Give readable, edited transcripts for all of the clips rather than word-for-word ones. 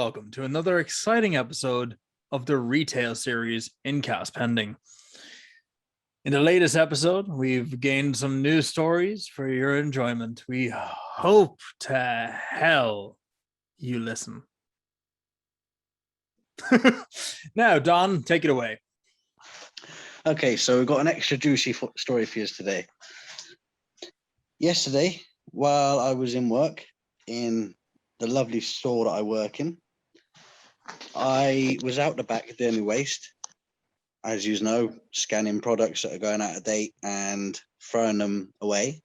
welcome to another exciting episode of the retail series in Cast Pending. In the latest episode, we've gained some news stories for your enjoyment. We hope to hell you listen. Now, Don, take it away. Okay, so we've got an extra juicy story for you today. Yesterday, while I was in work in the lovely store that I work in, I was out the back doing my waste, as you know, scanning products that are going out of date and throwing them away.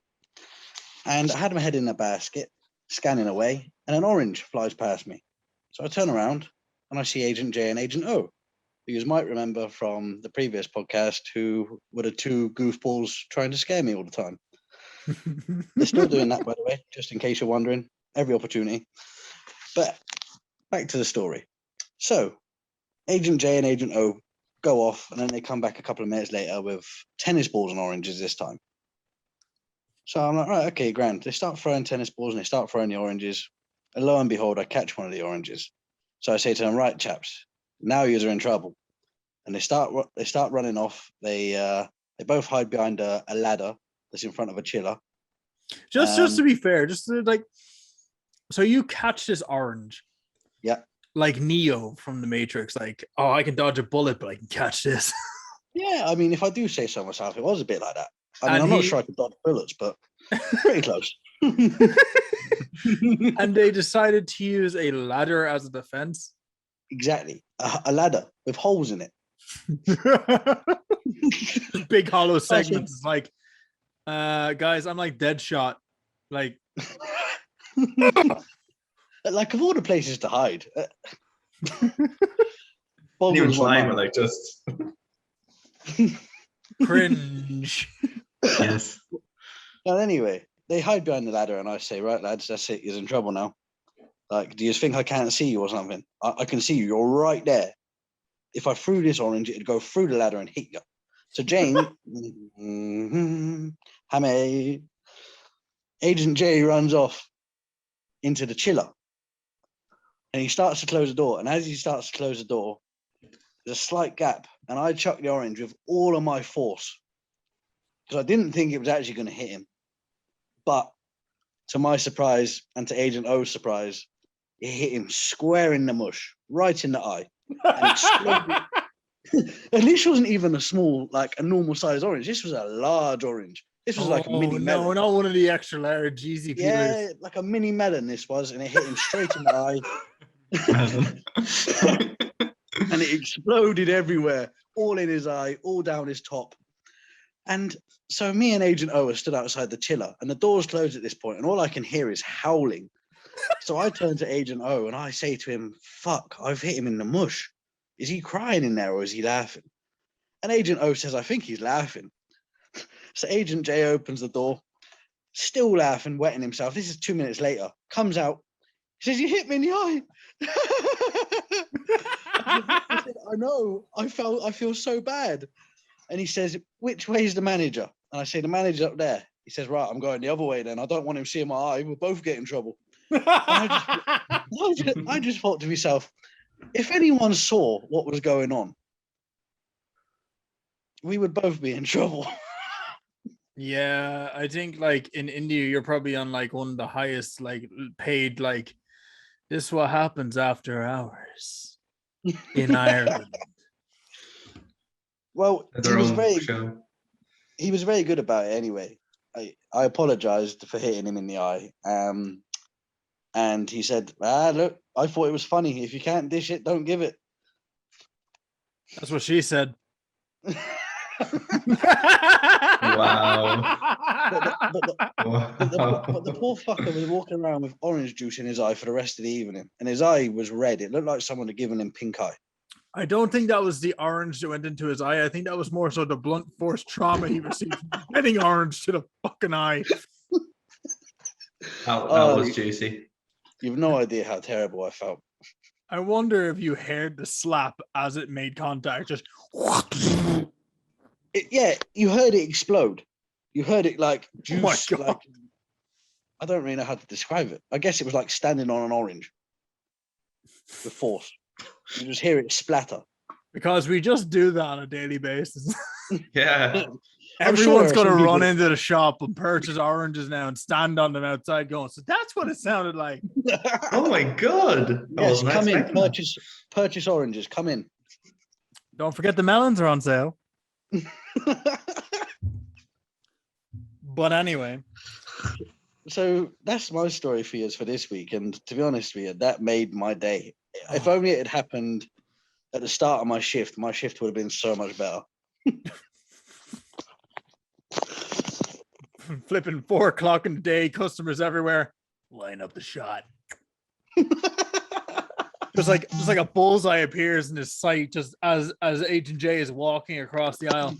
And I had my head in a basket, scanning away, and an orange flies past me. So I turn around and I see Agent J and Agent O, who you might remember from the previous podcast, who were the two goofballs trying to scare me all the time. They're still doing that, by the way, just in case you're wondering, every opportunity. But back to the story. So Agent J and Agent O go off, and then they come back a couple of minutes later with tennis balls and oranges this time. So I'm like, right, okay, grand. They start throwing tennis balls and they start throwing the oranges. And lo and behold, I catch one of the oranges. So I say to them, right, chaps, now you're in trouble. And they start running off. They both hide behind a ladder that's in front of a chiller. Just to be fair, so you catch this orange. Yeah. Like Neo from the Matrix, like, oh, I can dodge a bullet, but I can catch this. Yeah, I mean, if I do say so myself, it was a bit like that. I mean, I'm not sure I could dodge bullets, but pretty close. And they decided to use a ladder as a defense. Exactly. A ladder with holes in it. Big hollow segments. It's like, guys, I'm like Deadshot. Like, like of all the places to hide. Even flying, but like just cringe. Yes. Well, anyway, they hide behind the ladder, and I say, right, lads, that's it. You're in trouble now. Like, do you think I can't see you or something? I can see you. You're right there. If I threw this orange, it'd go through the ladder and hit you. So Jane, Hammy, Agent J runs off into the chiller. And he starts to close the door. And as he starts to close the door, there's a slight gap. And I chuck the orange with all of my force. Because I didn't think it was actually going to hit him. But to my surprise and to Agent O's surprise, it hit him square in the mush, right in the eye. And exploded. And this wasn't even a small, like a normal size orange. This was a large orange. This was like a mini melon. No, not one of the extra large easy peelers. Yeah, like a mini melon this was, and it hit him straight in the eye. And it exploded everywhere, all in his eye, all down his top. And so me and Agent O are stood outside the chiller, and the door's closed at this point, and all I can hear is howling. So I turn to Agent O and I say to him, fuck, I've hit him in the mush. Is he crying in there or is he laughing? And Agent O says, I think he's laughing. So Agent J opens the door, still laughing, wetting himself. This is 2 minutes later. Comes out. He says, you hit me in the eye. I said, I know. I feel so bad. And he says, which way is the manager? And I say, the manager's up there. He says, right, I'm going the other way then. I don't want him seeing my eye. We'll both get in trouble. I just thought to myself, if anyone saw what was going on, we would both be in trouble. Yeah, I think like in India, you're probably on like one of the highest like paid, like, this is what happens after hours in Ireland. Well, he was very good about it anyway. I apologized for hitting him in the eye. And he said, look, I thought it was funny. If you can't dish it, don't give it. That's what she said. Wow. But the poor fucker was walking around with orange juice in his eye for the rest of the evening. And his eye was red. It looked like someone had given him pink eye. I don't think that was the orange that went into his eye. I think that was more so the blunt force trauma he received from getting orange to the fucking eye. That was juicy. You've no idea how terrible I felt. I wonder if you heard the slap as it made contact. Just yeah, you heard it explode. You heard it like juice. Oh my God. I don't really know how to describe it. I guess it was like standing on an orange. with force. You just hear it splatter. Because we just do that on a daily basis. Yeah. I'm sure Everyone's there are going to some run people- into the shop and purchase oranges now and stand on them outside going, so that's what it sounded like. Oh my god. I Yes, wasn't come in, expecting that. purchase oranges. Come in. Don't forget the melons are on sale. But anyway, So that's my story for you for this week, and to be honest with you, that made my day. If Oh. only it had happened at the start of my shift would have been so much better. flipping 4 o'clock in the day, customers everywhere, line up the shot. Just like a bullseye appears in his sight just as Agent J is walking across the aisle.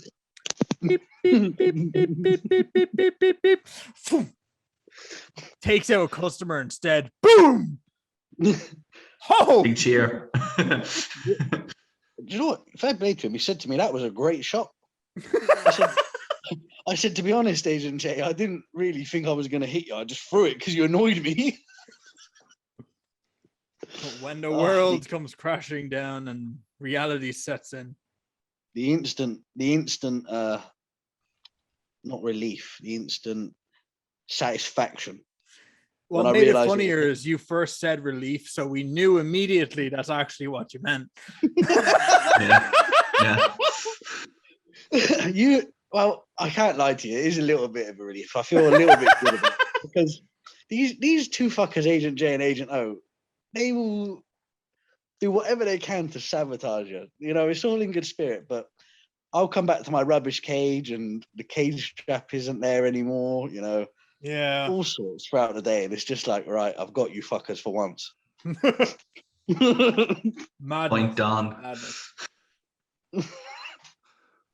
Beep, beep, beep, beep, beep, beep, beep, beep, beep, beep. Phoom. Takes out a customer instead. Boom! Oh! Big cheer. Do you know what? Fair play to him. He said to me, that was a great shot. I said, to be honest, Agent J, I didn't really think I was going to hit you. I just threw it because you annoyed me. But when the world comes crashing down and reality sets in. The instant, not relief, the instant satisfaction. What When I made it realised funnier is you first said relief, so we knew immediately that's actually what you meant. Yeah. Yeah. Well, I can't lie to you. It is a little bit of a relief. I feel a little bit good about it because these two fuckers, Agent J and Agent O, they will do whatever they can to sabotage you. You know, it's all in good spirit, but I'll come back to my rubbish cage and the cage strap isn't there anymore, you know, Yeah. all sorts throughout the day. And it's just like, right, I've got you fuckers for once. Madness. Point Don. Madness.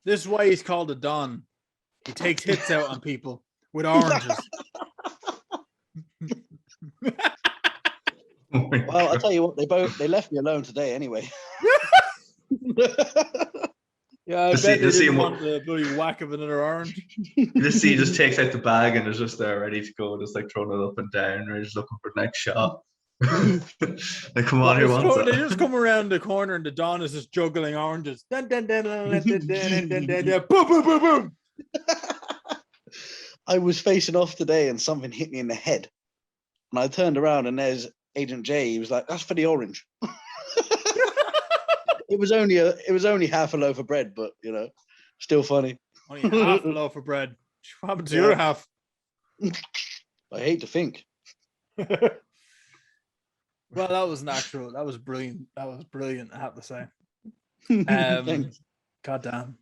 This is why he's called a Don. He takes hits out on people with oranges. Oh my Well, I'll God. tell you what, they left me alone today anyway. Yeah, I Just bet see- they just see didn't him want the bloody whack of another orange. Just see, he just takes out the bag and is just there ready to go, just like throwing it up and down, or he's looking for the next shot. Like, come on, who wants They that? just come around the corner and the Don is just juggling oranges. Dun, dun, dun, dun, dun, dun, dun, dun, dun, dun. Boom, boom, boom, boom. I was facing off today and something hit me in the head. And I turned around and there's Agent J. He was like, that's for the orange. It was only half a loaf of bread, but you know, still funny. Only half a loaf of bread. What happened to the Yeah. other half? I hate to think. Well, that was natural. That was brilliant. I have to say. Thanks. God damn.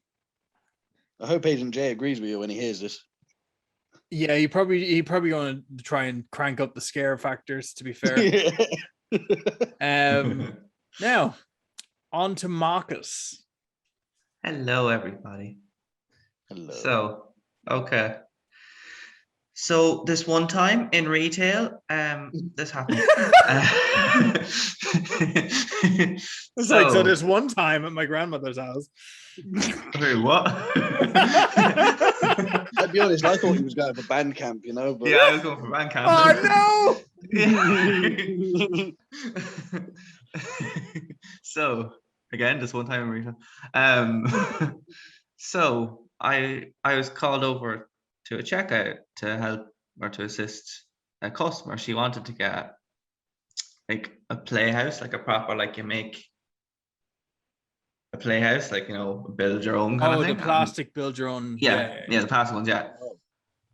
I hope Agent J agrees with you when he hears this. Yeah, he probably going to try and crank up the scare factors, to be fair. Now, on to Marcus. Hello, everybody. Hello. So, okay. So this one time in retail, this happened. It's like, so this one time at my grandmother's house. Wait, what? I'll be honest, I thought he was going for band camp, you know, but Yeah, I was going for band camp. Oh Yeah. So again, this one time in retail. So I was called over to a checkout to help or to assist a customer. She wanted to get like a playhouse, like a proper, like you make a playhouse, like, you know, build your own kind no! of Oh, thing. the plastic build your own. Yeah, the plastic ones, yeah.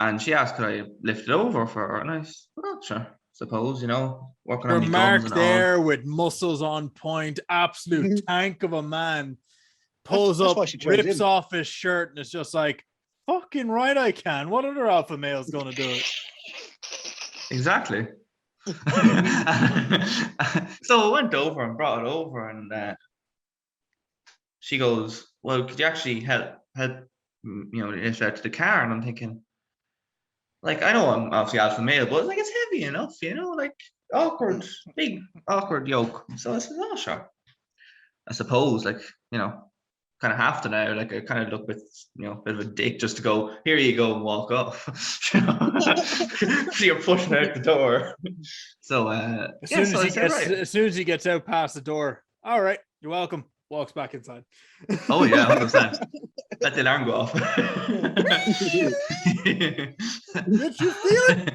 And she asked, could I lift it over for her? And I said, well, sure, suppose, you know, working Your on my Mark thumbs and all. there with muscles on point, absolute tank of a man, pulls that's up, why she chose rips him. off his shirt, and it's just like, fucking right, I can. What other alpha male's going to do it? Exactly. So I went over and brought it over, and she goes, well, could you actually help, you know, lift it out to the car? And I'm thinking, like, I know I'm obviously alpha male, but like, it's heavy enough, you know, like awkward, big, awkward yoke. So I said, oh, sure. I suppose, like, you know, kind of have to now. Like I kind of look with a bit of a dick just to go, here you go, and walk off. So you're pushing out the door. So As yeah, soon so as I he said, gets, right. as soon as he gets out past the door, all right, you're welcome. Walks back inside. Oh yeah, 100%. Let the alarm go off. Did you steal it?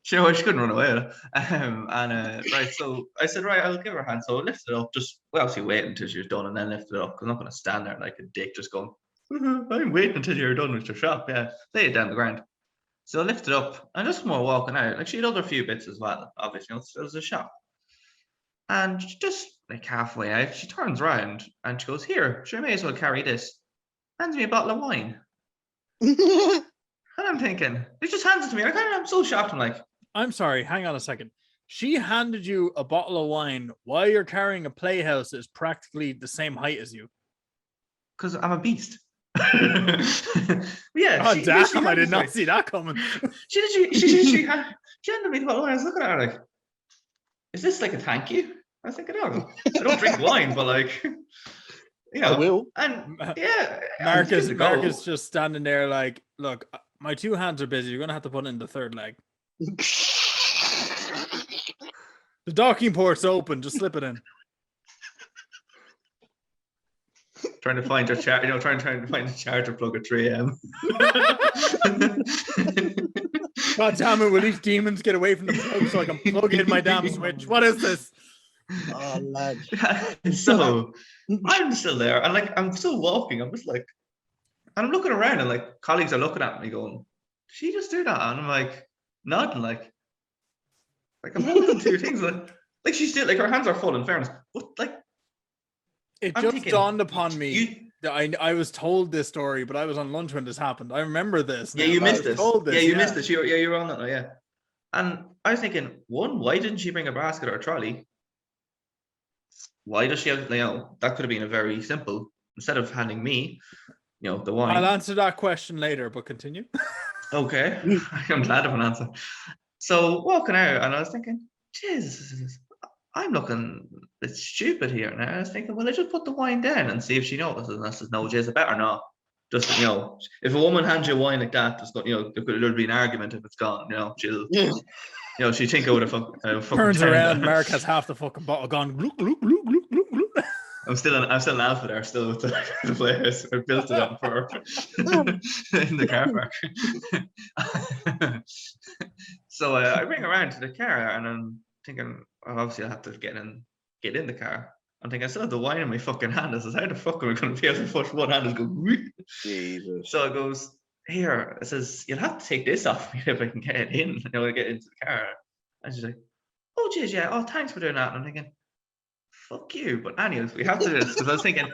Sure, she couldn't run away. Right, so I said, right, I'll give her a hand. So I lifted it up, just obviously waiting until she was done, and then lifted it up. I'm not going to stand there like a dick, just going, I'm waiting until you're done with your shop. Yeah, lay it down the ground. So I lifted it up, and just more walking out. Like she had other few bits as well, obviously. It was a shop. And just like halfway out, she turns around and she goes, here, sure, I may as well carry this. Hands me a bottle of wine. And I'm thinking, he just hands it to me. I'm so shocked. I'm like, I'm sorry, hang on a second. She handed you a bottle of wine while you're carrying a playhouse that's practically the same height as you. because I'm a beast. Yeah. Oh, She damn, literally I did handed not me. see that coming. She handed me the bottle of wine. I was looking at her like, is this like a thank you? I was thinking, oh, I don't drink wine, but like, I will. And yeah, I'm good Marcus to go. just standing there like, look, my two hands are busy. You're going to have to put it in the third leg. The docking port's open. Just slip it in. Trying to find your charger, trying to find the charger plug at 3 a.m. God damn it, will these demons get away from the plug so I can plug in my damn switch? What is this? Oh, lad. So I'm still there, and like I'm still walking. I'm just like, and I'm looking around, and like colleagues are looking at me, going, "Did she just do that?" And I'm like, nodding, like I'm holding two things, like she's still like her hands are full. In fairness, but like It I'm just thinking, dawned upon me that I was told this story, but I was on lunch when this happened. I remember this. Yeah, now, you but I missed was this. told this. Yeah, you missed this. You were on that. Oh, yeah. And I was thinking, one, why didn't she bring a basket or a trolley? Why does she have, that could have been a very simple, instead of handing me, the wine. I'll answer that question later, but continue. Okay. I'm glad of an answer. So walking out, and I was thinking, Jesus, I'm looking a bit stupid here now. I was thinking, well, I just put the wine down and see if she notices. And I says, no, Jez, I better not. Just, if a woman hands you wine like that, just, there'll be an argument if it's gone. She'd think I would have fucking Turns around, Mark has half the fucking bottle gone. Gloop, gloop, gloop, gloop, gloop, gloop. I'm still in Alpha there, still with the players. I built it up for in the car park. So I ring around to the car, and I'm thinking, well, obviously I have to get in the car. I'm thinking, I still have the wine in my fucking hand. I says, how the fuck am I going to be able to push one hand and go? Jesus. So it goes, here. It says, you'll have to take this off me if I can get it in. Get into the car. And she's like, oh, geez, yeah. Oh, thanks for doing that. And I'm thinking, fuck you. But anyways, we have to do this because I was thinking,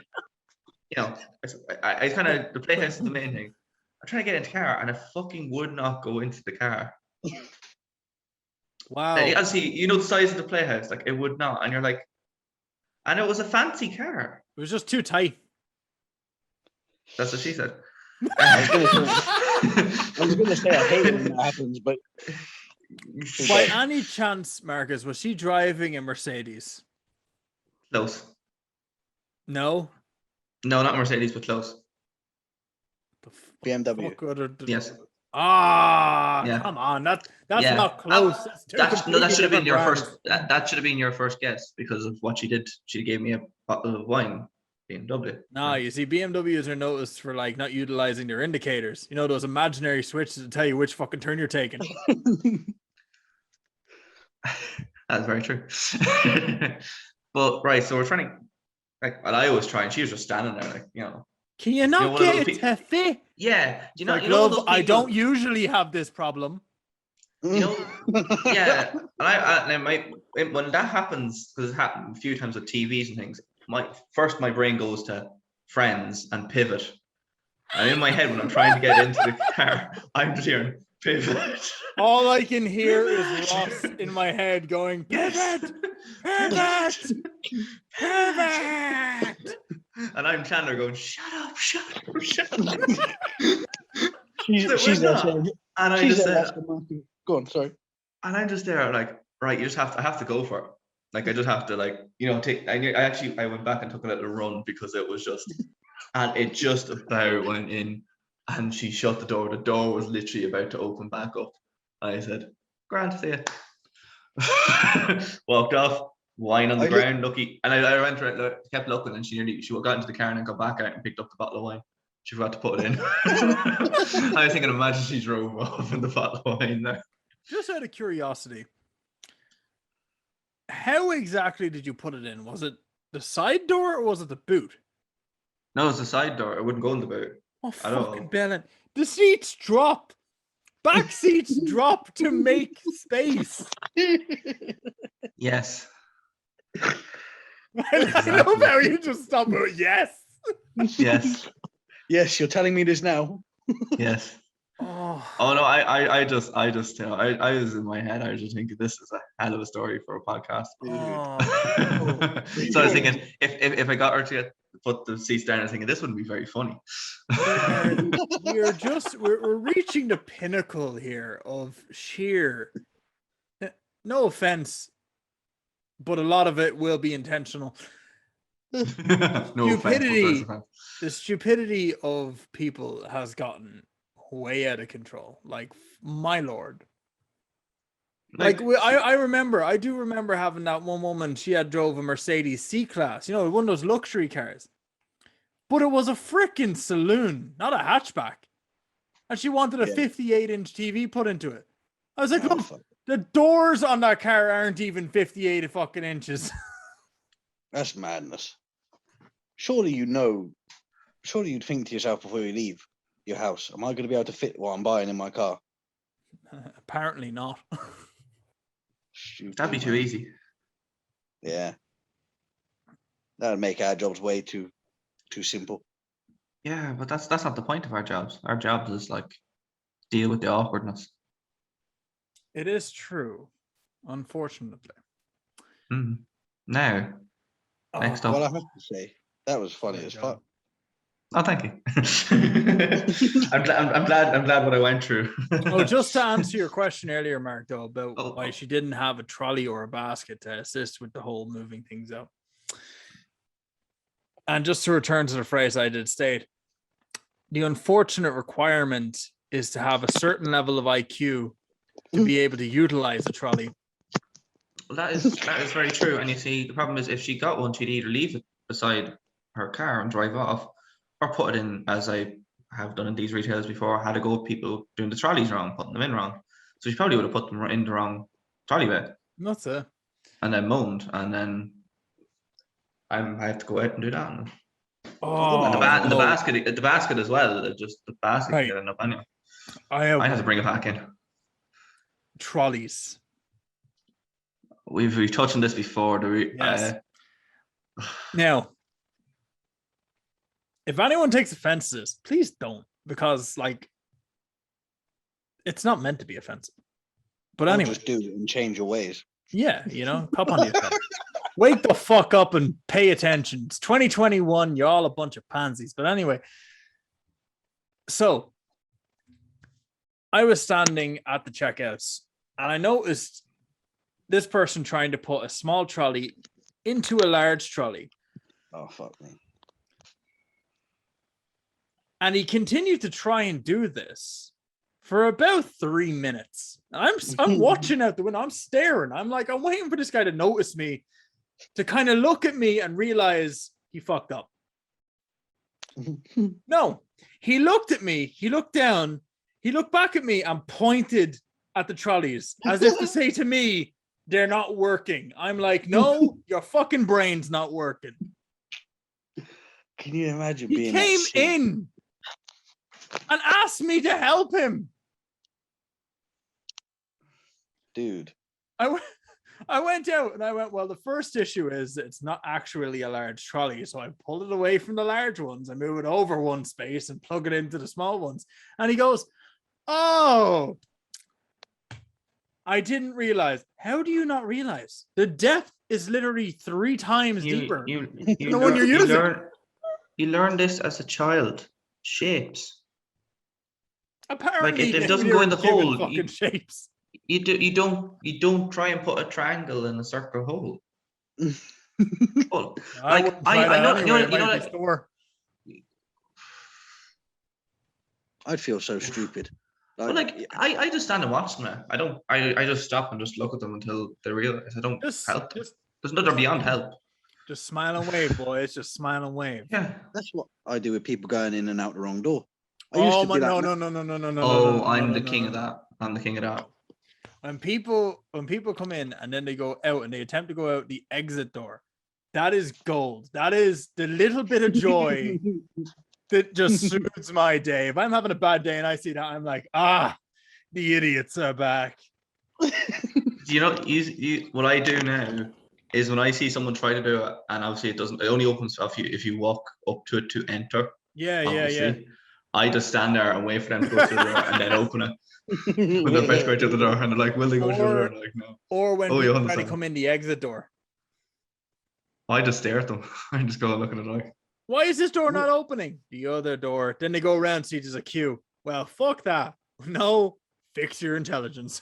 I kind of, the playhouse is the main thing. I'm trying to get into the car, and I fucking would not go into the car. Wow. Obviously, the size of the playhouse, like it would not. And you're like, and it was a fancy car. It was just too tight. That's what she said. I was going to say I hate when that happens, but By any chance, Marcus, was she driving a Mercedes? Close. No? No, not Mercedes, but close. BMW. Yes. Yeah. Come on, that's not close. That should have been your first. That should have been your first guess because of what she did. She gave me a bottle of wine, BMW. No, you see, BMWs are noticed for like not utilizing their indicators. Those imaginary switches to tell you which fucking turn you're taking. That's very true. But right, so we're trying to I always try, and she was just standing there, Can you not get it to fit? Yeah, love, I don't usually have this problem. Yeah. And when that happens, because it's happened a few times with TVs and things, my brain goes to Friends and Pivot. And in my head, when I'm trying to get into the car, I'm just hearing Pivot. All I can hear is Ross in my head going, Pivot! Pivot! Pivot! And I'm Chandler going, shut up. She's there saying, and I just said, go on, sorry. And I'm just there like, right, I have to go for it. I just have to take, I went back and took a little run because it was just, and it just about went in, and she shut the door. The door was literally about to open back up. I said, "Grand, see ya." Walked off, wine on the ground, lucky. And I went around, kept looking, and she got into the car and then got back out and picked up the bottle of wine. She forgot to put it in. I was thinking, imagine she drove off in the bottle of wine there. Just out of curiosity, how exactly did you put it in? Was it the side door or was it the boot? No, it's the side door. I wouldn't go in the boot. Oh, At all. fucking Bellin. The seats drop. Back seats drop to make space. Yes. I love how you just stop it. Yes. Yes. Yes, you're telling me this now. Yes. Oh, No, I just, you know, I was in my head. I was just thinking, this is a hell of a story for a podcast. oh. So I was thinking, if I got her to put the seats down, I was thinking this wouldn't be very funny. We're reaching the pinnacle here of sheer. No offense, but a lot of it will be intentional. No Stupidity. offense. The stupidity of people has gotten way out of control. Like, my lord. Like I do remember having that one woman. She had drove a Mercedes C-Class, you know, one of those luxury cars. But it was a freaking saloon, not a hatchback. And she wanted a 58-inch TV put into it. I was like, look, the doors on that car aren't even 58 fucking inches. That's madness. Surely you'd think to yourself before you leave your house, am I going to be able to fit what I'm buying in my car? Apparently not. Stupid, That'd be too easy. Yeah. That'd make our jobs way too simple. Yeah, but that's not the point of our jobs. Our jobs is like deal with the awkwardness. It is true, unfortunately. Now, next up. Well, I have to say, that was funny as fuck. Oh, thank you. I'm glad what I went through. Just to answer your question earlier, Mark, though, about why she didn't have a trolley or a basket to assist with the whole moving things out. And just to return to the phrase I did state, the unfortunate requirement is to have a certain level of IQ to be able to utilize a trolley. Well, that is very true. And you see, the problem is if she got one, she'd either leave it beside her car and drive off, or put it in, as I have done in these retailers before, had to go with people doing the trolleys wrong, putting them in wrong. So she probably would have put them in the wrong trolley bed. That's it. And then moaned, and then I have to go out and do that. And the basket as well. Just the basket right. can get enough anyway. I have to bring it back in. Trolleys. We've touched on this before. Yes. Now, if anyone takes offense to this, please don't, because like it's not meant to be offensive. But anyway, just do it and change your ways. Yeah, you know, cop on the offense. Wake the fuck up and pay attention. It's 2021. You're all a bunch of pansies. But anyway, so I was standing at the checkouts and I noticed this person trying to put a small trolley into a large trolley. Oh, fuck me. And he continued to try and do this for about 3 minutes. I'm watching out the window. I'm staring. I'm waiting for this guy to notice me, to kind of look at me and realize he fucked up. No, he looked at me. He looked down. He looked back at me and pointed at the trolleys as if to say to me, they're not working. I'm like, no, your fucking brain's not working. Can you imagine being He came in and asked me to help him. Dude. I went out and I went, well, the first issue is it's not actually a large trolley. So I pulled it away from the large ones. I move it over one space and plug it into the small ones. And he goes, oh, I didn't realize. How do you not realize? The depth is literally 3 times deeper. You learn this as a child. Shapes. Apparently, like it doesn't go in the hole. Fucking shapes. You don't try and put a triangle in a circle hole. Well, like I know I'd feel so stupid. But like, I just stand and watch them now. I just stop and just look at them until they realize I don't help them. There's nothing beyond help. Just smile and wave, boys. Just smile and wave. Yeah. that's what I do with people going in and out the wrong door. I Oh used to my do that. no. Oh, I'm the king of that. I'm the king of that. When people come in and then they go out and they attempt to go out the exit door, that is gold. That is the little bit of joy that just suits my day. If I'm having a bad day and I see that, I'm like, the idiots are back. You know, what I do now is when I see someone try to do it, and obviously it only opens if you walk up to it to enter. Yeah. I just stand there and wait for them to go through the door and then open it. When they're about to go to the door and they're like, will they go through the door? And they're like, no. Or when Oh, people try to come in the exit door. I just stare at them. I just go look at it like, why is this door not opening? The other door. Then they go around, see there's a queue. Well, fuck that. No, fix your intelligence.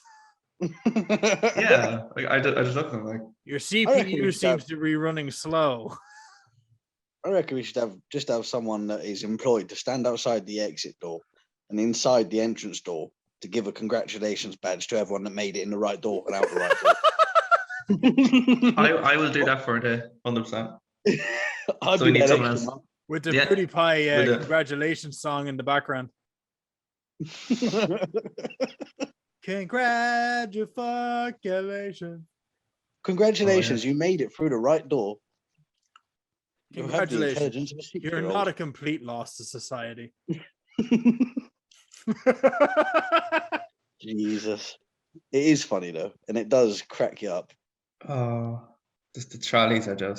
yeah. Like, I just look at them like, your CPU seems to be running slow. I reckon we should have someone that is employed to stand outside the exit door and inside the entrance door to give a congratulations badge to everyone that made it in the right door and out the right door. I will do that for a day, 100%. So we need someone else. With the PewDiePie congratulations song in the background. Congratulations. Congratulations, you made it through the right door. Congratulations. You're not a complete loss to society. Jesus. It is funny though, and it does crack you up. Oh, just the trolleys are they're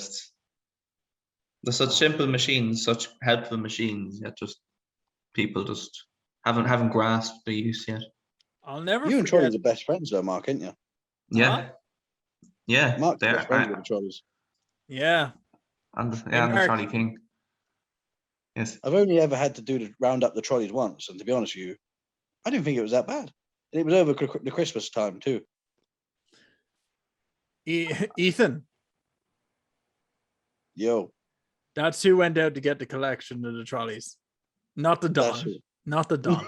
such simple machines, such helpful machines, yet just people just haven't grasped the use yet. I'll never You and Trollies are best friends though, Mark, aren't you? Yeah. Yeah. Mark's best friends with the Trollies. Yeah. I'm the trolley king. Yes. I've only ever had to round up the Trollies once, and to be honest with you, I didn't think it was that bad. And it was over the Christmas time too. Ethan. Yo. That's who went out to get the collection of the trolleys. Not the Don. Not the Don.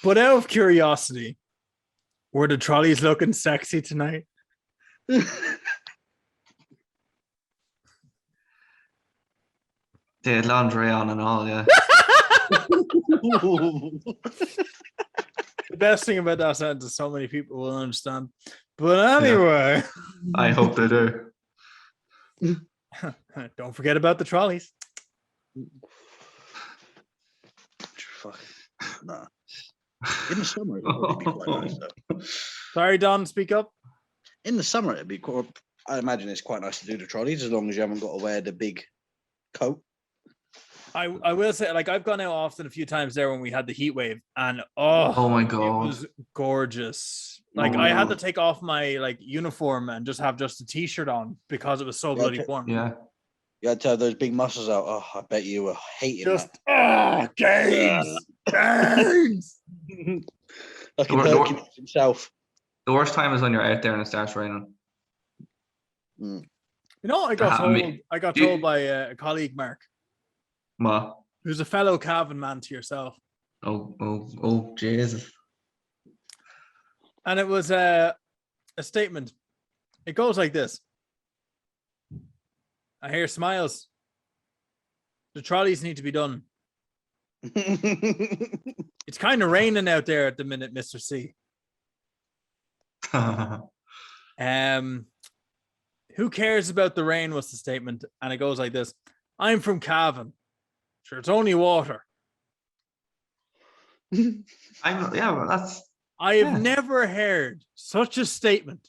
But out of curiosity, were the trolleys looking sexy tonight? They had laundry on and all, yeah. The best thing about that sentence is so many people will understand. But anyway. I hope they do. Don't forget about the trolleys. Fuck. Nah. In the summer, it would be quite nice though. Sorry, Don, speak up. In the summer, it'd be cool. I imagine it's quite nice to do the trolleys as long as you haven't got to wear the big coat. I will say, like, I've gone out often a few times there when we had the heat wave, and oh my god, it was gorgeous. Like, I had to take off my uniform and just have just a t-shirt on because it was so bloody warm. Yeah. You had to have those big muscles out. Oh, I bet you were hating that. Games. Like Hercules himself. The worst time is when you're out there and it starts raining. Mm. You know, I got told by a colleague, Mark, who's a fellow Cavan man to yourself. Oh, Jesus. And it was a statement. It goes like this. I hear smiles. The trolleys need to be done. It's kind of raining out there at the minute, Mr. C. Who cares about the rain was the statement. And it goes like this. I'm from Cavan. Sure, it's only water. I have never heard such a statement.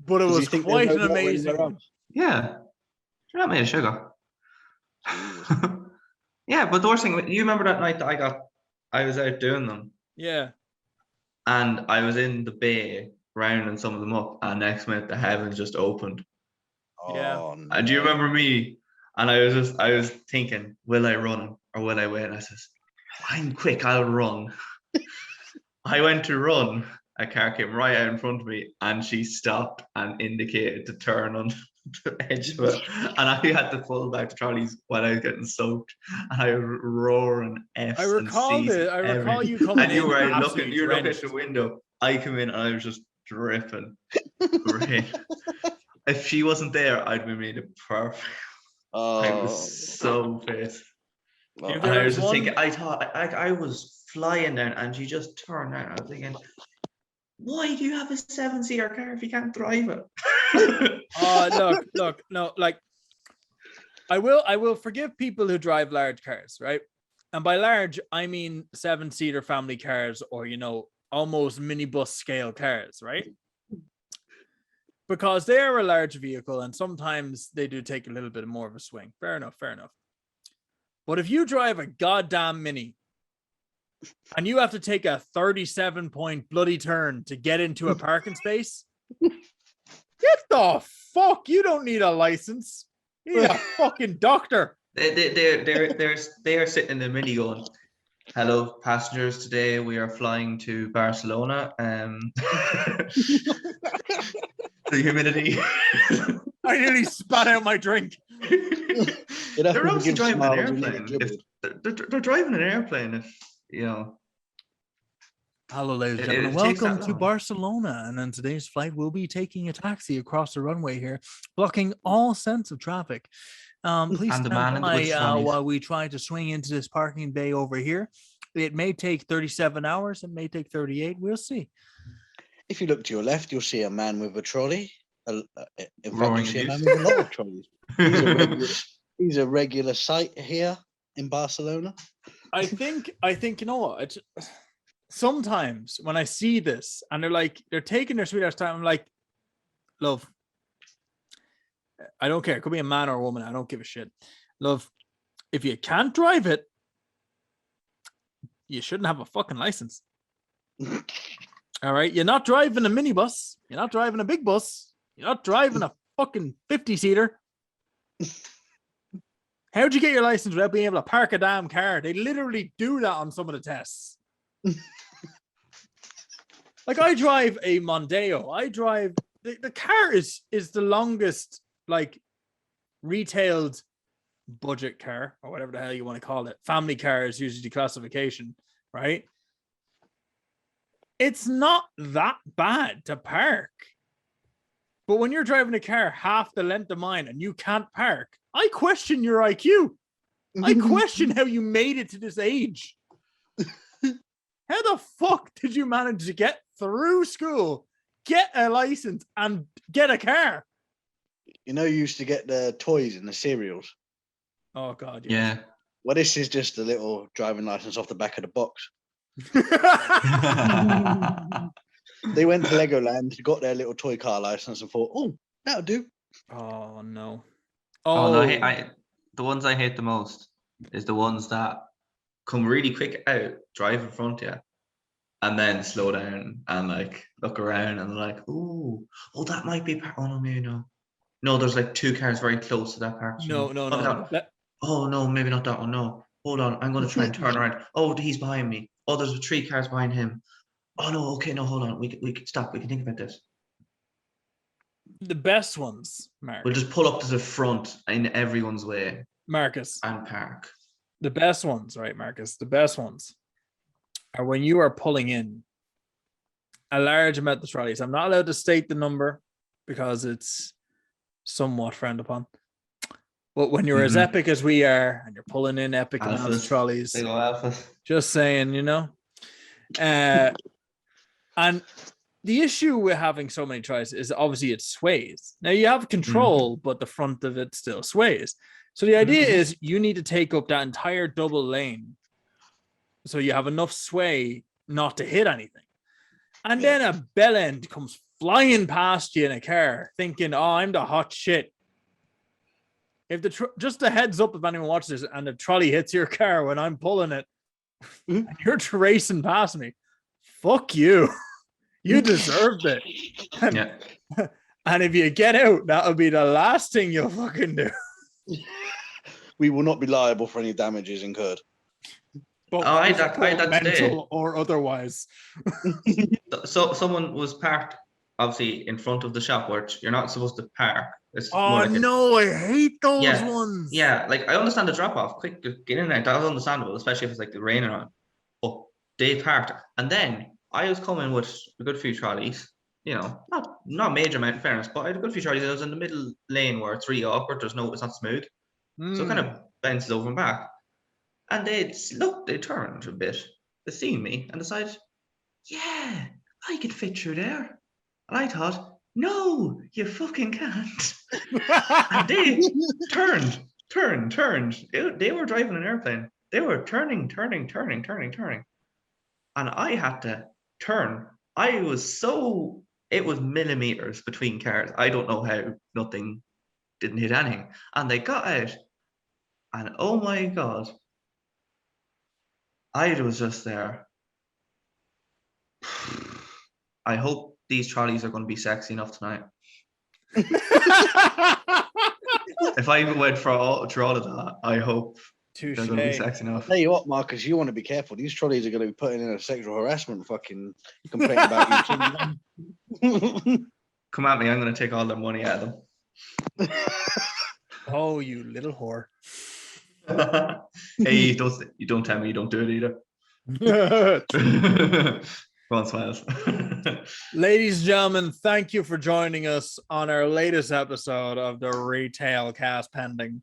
But it was quite an amazing one. Yeah. You're not made of sugar. Yeah, but the worst thing, you remember that night that I was out doing them? Yeah. And I was in the bay rounding some of them up, and next minute the heavens just opened. Yeah. Oh, no. And do you remember me? And I was thinking, will I run or will I wait? And I says, I'm quick, I'll run. I went to run, a car came right out in front of me, and she stopped and indicated to turn on the edge of it, and I had to pull back the trolleys while I was getting soaked, and I was roaring I F's and recall C's and I recall everything. you coming And you in were absolutely you're looking at drenched. the window. I come in and I was just dripping rain. If she wasn't there, I'd be made it perfect. I Oh, was so pissed. well, If And there I was was just thinking, one, I thought I was flying down, and she just turned around. I was thinking, why do you have a 7-seater car if you can't drive it? look, no, like I will forgive people who drive large cars, right? And by large, I mean 7-seater family cars, or almost minibus scale cars, right? Because they are a large vehicle, and sometimes they do take a little bit more of a swing. Fair enough, fair enough. But if you drive a goddamn Mini and you have to take a 37-point bloody turn to get into a parking space, get the fuck, you don't need a license. You need a fucking doctor. They are sitting in the Mini going, hello, passengers. Today we are flying to Barcelona. The humidity. I nearly spat out my drink. you'd have They're to obviously give driving an smiles and never airplane. If dribbled. they're driving an airplane, if Hello, ladies and it gentlemen. takes that Welcome to long. Barcelona. And on today's flight, we'll be taking a taxi across the runway here, blocking all sense of traffic. Please And the stand man with by trolleys. while we try to swing into this parking bay over here. It may take 37 hours. It may take 38. We'll see. If you look to your left, you'll see a man with a trolley. In fact, Roaring you'll see a man abuse. with a lot of trolleys. He's a regular sight here in Barcelona. I think you know what? Sometimes when I see this and they're taking their sweet ass time, I'm like, love, I don't care. It could be a man or a woman. I don't give a shit. Love, if you can't drive it, you shouldn't have a fucking license. All right. You're not driving a minibus. You're not driving a big bus. You're not driving a fucking 50-seater. How'd you get your license without being able to park a damn car? They literally do that on some of the tests. Like, I drive a Mondeo. I drive the car is the longest retailed budget car, or whatever the hell you want to call it. Family car is usually the classification, right? It's not that bad to park. But when you're driving a car half the length of mine and you can't park, I question your IQ. I question how you made it to this age. How the fuck did you manage to get through school, get a license, and get a car? You used to get the toys and the cereals. Oh, God. Yes. Yeah. Well, this is just a little driving license off the back of the box. They went to Legoland, got their little toy car license, and thought, "Oh, that'll do." Oh, no. Oh no, the ones I hate the most is the ones that come really quick out, drive in front of you, and then slow down and look around and oh, that might be oh no, maybe no. No, there's two cars very close to that park. No. Oh no, maybe not that one. No. Hold on, I'm gonna try and turn around. Oh, he's behind me. Oh, there's 3 cars behind him. Oh no, okay, no, hold on. We can stop. We can think about this. The best ones, Mark. We'll just pull up to the front in everyone's way. Marcus. And park. The best ones, right, Marcus? The best ones are when you are pulling in a large amount of trolleys. I'm not allowed to state the number because it's somewhat frowned upon. But when you're as epic as we are and you're pulling in epic amounts of trolleys, They go alphas. just saying, and the issue with having so many trolleys is obviously it sways. Now you have control, but the front of it still sways. So the idea is you need to take up that entire double lane so you have enough sway not to hit anything. And then a bell end comes flying past you in a car thinking, oh, I'm the hot shit. If just a heads up if anyone watches this and the trolley hits your car when I'm pulling it and you're racing past me, fuck you. You deserved it. And if you get out, that'll be the last thing you'll fucking do. We will not be liable for any damages incurred. Both I had that today. mental or otherwise. So someone was parked, obviously, in front of the shop where you're not supposed to park. It's Oh more like no, I hate those yeah, ones. yeah. Like I understand the drop off, quick, get in there. That's understandable, especially if it's like the raining on. But they parked, and then I was coming with a good few trolleys. You know, not major amount in fairness, but I had a good few trolleys. I was in the middle lane where it's really awkward. It's not smooth, so it kind of bounces over and back. And they turned a bit, they seen me, and decided, yeah, I could fit through there. And I thought, no, you fucking can't. And they turned. They were driving an airplane. They were turning. And I had to turn. It was millimeters between cars. I don't know how nothing didn't hit anything. And they got out. And oh my God, I was just there. I hope these trolleys are going to be sexy enough tonight. If I even went through all of that, I hope they're going to be sexy enough. Tell you what, Marcus, you want to be careful. These trolleys are going to be putting in a sexual harassment fucking complaint about you. Come at me, I'm going to take all their money out of them. Oh, you little whore. Hey, you don't tell me you don't do it either. Go on, Smiles. Ladies and gentlemen, thank you for joining us on our latest episode of the Retail Cast Pending.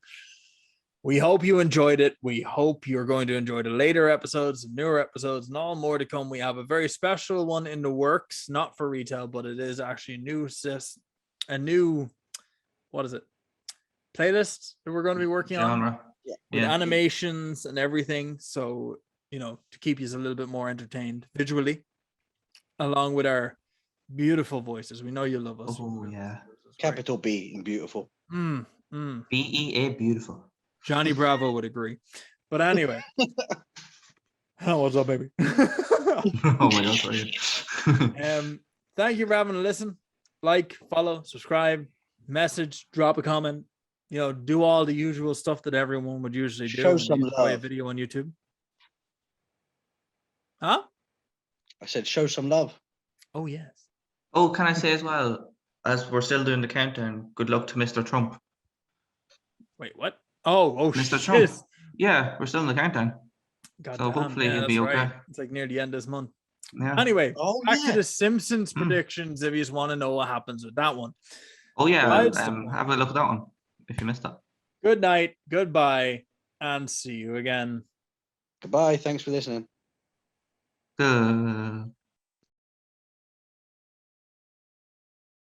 We hope you enjoyed it. We hope you're going to enjoy the later episodes, newer episodes, and all more to come. We have a very special one in the works, not for retail, but it is actually a new, what is it? Playlist that we're going to be working on with animations and everything. So, to keep you a little bit more entertained visually, along with our beautiful voices. We know you love us. Oh, yeah. Capital B in beautiful. BEA beautiful. Johnny Bravo would agree. But anyway. What's up, baby? Oh my God, sorry. Thank you for having a listen. Like, follow, subscribe, message, drop a comment. Do all the usual stuff that everyone would usually do. Show some love. A video on YouTube. Huh? I said show some love. Oh, yes. Oh, can I say as well, as we're still doing the countdown, good luck to Mr. Trump. Wait, what? Oh, Mr. shit. Trump. Yeah, we're still in the countdown. So hopefully he'll be okay. Right. It's like near the end of this month. Yeah. Anyway, back to the Simpsons predictions if you just want to know what happens with that one. Oh, yeah. Have a look at that one if you missed that. Good night, goodbye, and see you again. Goodbye. Thanks for listening. Good.